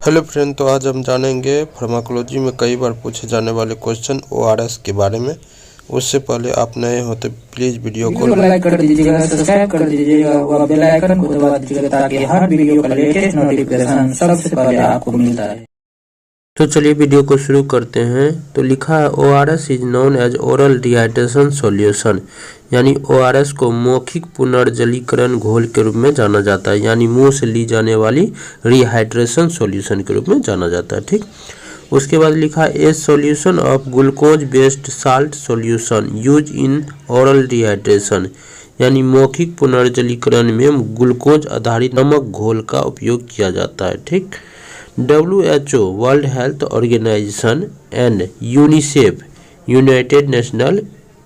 Hello friend, तो आज हम जानेंगे फार्माकोलॉजी में कई बार पूछे जाने वाले क्वेश्चन ओआरएस के बारे में। उससे पहले आप नए हो तो प्लीज़ वीडियो को लाइक कर दीजिएगा, सब्सक्राइब कर दीजिएगा और बेल आइकन को दबा दीजिएगा ताकि हर वीडियो का लेटेस्ट नोटिफिकेशन सबसे पहले आपको मिलता है। तो चलिए वीडियो को शुरू करते हैं। तो लिखा है ORS is known as oral dehydration solution, यानी ओआरएस को मौखिक पुनर्जलीकरण घोल के रूप में जाना जाता है, यानी मुंह से ली जाने वाली रिहाइड्रेशन सॉल्यूशन के रूप में जाना जाता है। ठीक, उसके बाद लिखा है ए solution of glucose based salt solution use in oral dehydration, यानी मौखिक पुनर्जलीकरण में ग्लूकोज आधारित नमक घोल का उपयोग किया जाता है। ठीक, WHO world health organisation and UNICEF united national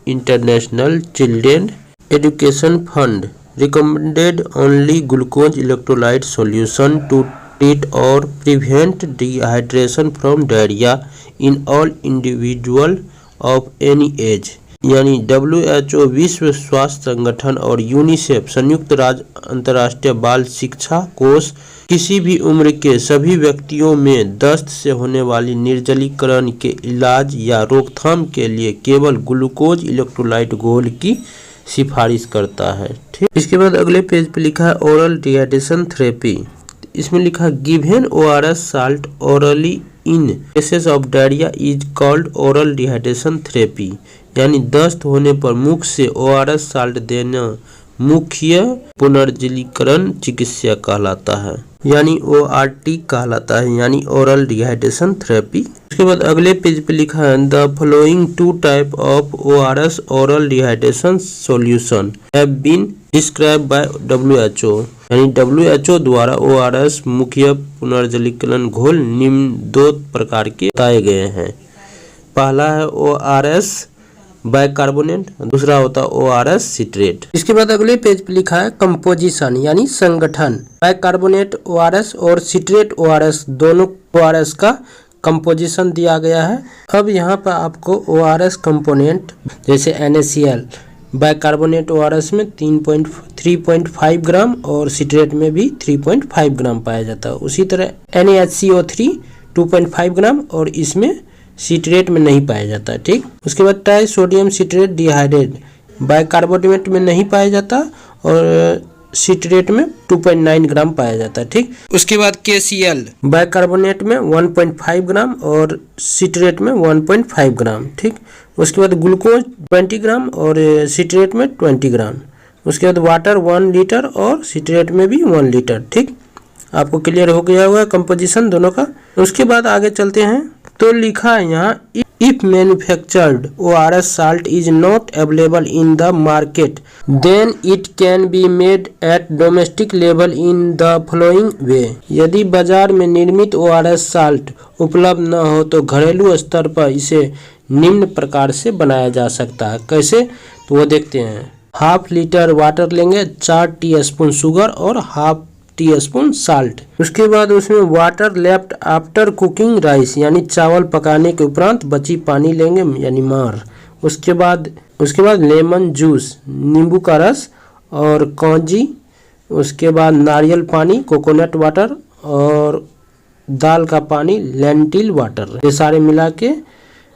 international children education fund recommended only glucose electrolyte solution to treat or prevent dehydration from diarrhea in all individual of any age, यानी WHO विश्व स्वास्थ्य संगठन और UNICEF संयुक्त राज्य अंतर्राष्ट्रीय बाल शिक्षा कोष किसी भी उम्र के सभी व्यक्तियों में दस्त से होने वाली निर्जलीकरण के इलाज या रोकथाम के लिए केवल ग्लूकोज इलेक्ट्रोलाइट घोल की सिफारिश करता है। ठीक, इसके बाद अगले पेज पे लिखा है ओरल डिहाइड्रेशन थेरेपी। इसमें लिखा है given ORS salt orally in cases of diarrhoea is called oral dehydration therapy, यानी दस्त होने पर मुख से ओआरएस साल्ट देना मुख्य पुनर्जलीकरण चिकित्सा कहलाता है, यानी ORT कहलाता है, यानी ओरल डिहाइड्रेशन थेरेपी। उसके बाद अगले पेज पे लिखा है the following two type of ORS oral dehydration solution have been describe by WHO, यानी WHO द्वारा ORS मुख्य पुनर्जलीकरण घोल निम्न दो प्रकार के बताए गए हैं। पहला है ORS बाइकार्बोनेट, दूसरा होता है ORS सिट्रेट। इसके बाद अगले पेज पे लिखा है कंपोजिशन, यानी संगठन। बाइकार्बोनेट ORS और सिट्रेट ORS दोनों ORS का कंपोजिशन दिया गया है। अब यहाँ पर आपको ORS कंपोनेंट जैसे NaCl बाइकार्बोनेट ORS में 3.5 ग्राम और सिट्रेट में भी 3.5 ग्राम पाया जाता है। उसी तरह NaHCO3 2.5 ग्राम और इसमें सिट्रेट में नहीं पाया जाता है। ठीक, उसके बाद try sodium citrate dehydrate bicarbonate में नहीं पाया जाता और सिट्रेट में 2.9 ग्राम पाया जाता है। ठीक, उसके बाद KCl बाइकार्बोनेट में 1.5 ग्राम और सिट्रेट में 1.5 ग्राम। ठीक, उसके बाद ग्लूकोज 20 ग्राम और सिट्रेट में 20 ग्राम। उसके बाद वाटर 1 लीटर और सिट्रेट में भी 1 लीटर। ठीक, आपको क्लियर हो गया होगा कंपोजिशन दोनों का। उसके बाद आगे चलते हैं। तो लिखा है यहाँ if manufactured ORS salt is not available in the market then it can be made at domestic level in the following way, यदि बाजार में निर्मित ORS साल्ट उपलब्ध न हो तो घरेलू स्तर पर इसे निम्न प्रकार से बनाया जा सकता है। कैसे, तो वो देखते हैं। हाफ लीटर वाटर लेंगे, 4 टीस्पून शुगर और हाफ टीस्पून साल्ट। उसके बाद उसमें water left after cooking rice, यानी चावल पकाने के उपरांत बची पानी लेंगे, यानी मार। उसके बाद लेमन जूस नींबू का रस और कौजी। उसके बाद नारियल पानी कोकोनट वाटर और दाल का पानी लेंटिल वाटर, ये सारे मिला के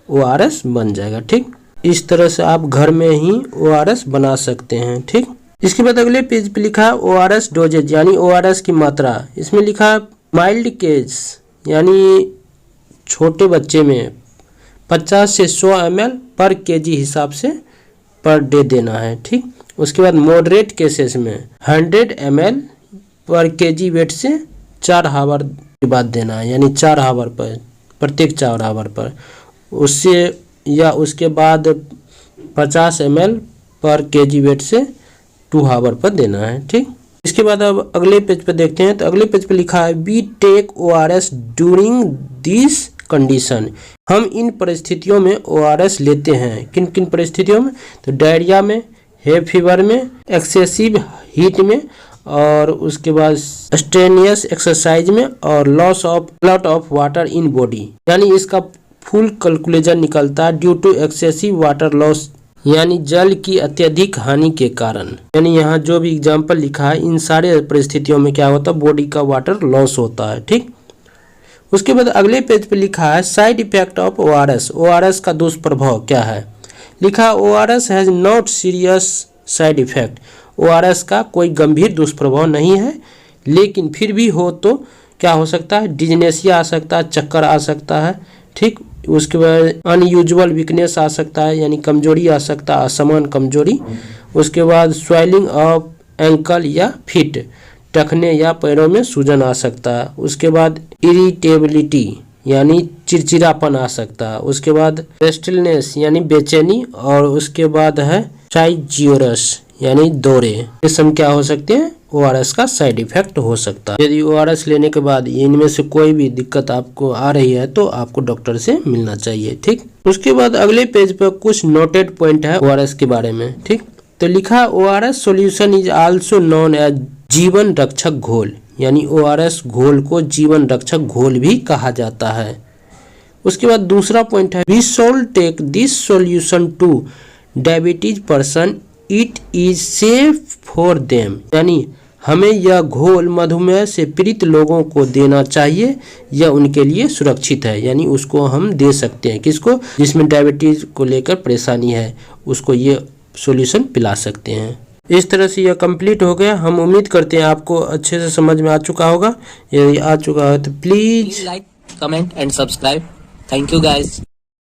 ORS बन जाएगा। ठीक, इस तरह से आप घर में ही ORS बना सकते हैं। ठीक, इसके बाद अगले पेज पे लिखा है ORS डोजेज, यानी ORS की मात्रा। इसमें लिखा है माइल्ड केस, यानी छोटे बच्चे में 50 से 100 ml पर kg हिसाब से पर डे देना है। ठीक, उसके बाद मॉडरेट केसेस में 100 ml पर kg वेट से 4 हावर के बाद देना है, यानी 4 हावर पर, प्रत्येक 4 हावर पर। उससे या उसके बाद 50 ml पर kg वेट से 2 हावर पर देना है। ठीक, इसके बाद अब अगले पेज पे देखते हैं। तो अगले पेज पे लिखा है we take ORS during this condition, हम इन परिस्थितियों में ORS लेते हैं। किन किन परिस्थितियों में, तो डायरिया में, हे फीवर में, एक्सेसिव हीट में और उसके बाद स्ट्रेनियस एक्सरसाइज में और loss of water in body, यानी इसका फुल कैलकुलेशन निकलता है due to excessive water loss, यानी जल की अत्यधिक हानि के कारण। यानी यहाँ जो भी एग्जाम्पल लिखा है इन सारे परिस्थितियों में क्या होता है, बॉडी का वाटर लॉस होता है। ठीक, उसके बाद अगले पेज पे लिखा है side effect of ORS। ORS का दुष्प्रभाव क्या है? लिखा ORS has not serious side effect. ORS का कोई गंभीर दुष्प्रभाव नहीं है, लेकिन फिर भी हो तो क्या हो सकता है? डिजनेसिया आ सकता है, चक्कर आ सकता है, ठीक। उसके बाद अनयूजुअल वीकनेस आ सकता है, यानी कमजोरी आ सकता है, असमान कमजोरी। उसके बाद स्वेलिंग ऑफ एंकल या फिट, टखने या पैरों में सूजन आ सकता है। उसके बाद इरिटेबिलिटी यानी चिड़चिड़ापन आ सकता है। उसके बाद रेस्टलेसनेस यानी बेचैनी, और उसके बाद है साइजियोरस यानी दौरे। ये सब क्या हो सकते हैं? ORS का साइड इफेक्ट हो सकता है। यदि ORS लेने के बाद इनमें से कोई भी दिक्कत आपको आ रही है तो आपको डॉक्टर से मिलना चाहिए, ठीक। उसके बाद अगले पेज पर कुछ नोटेड पॉइंट है ORS के बारे में, ठीक। तो लिखा ORS solution is also known as जीवन रक्षक घोल, यानी ORS घोल को जीवन रक्षक घोल भी कहा जाता है। उसके बाद दूसरा पॉइंट है we shall take this solution to diabetes person, it is safe for them, यानी हमें यह घोल मधुमेह से पीड़ित लोगों को देना चाहिए, यह उनके लिए सुरक्षित है, यानी उसको हम दे सकते हैं। किसको? जिसमें डायबिटीज को लेकर परेशानी है, उसको ये सॉल्यूशन पिला सकते हैं। इस तरह से यह कंप्लीट हो गया। हम उम्मीद करते हैं आपको अच्छे से समझ में आ चुका होगा। यदि आ चुका है तो please like, comment and subscribe. Thank you guys.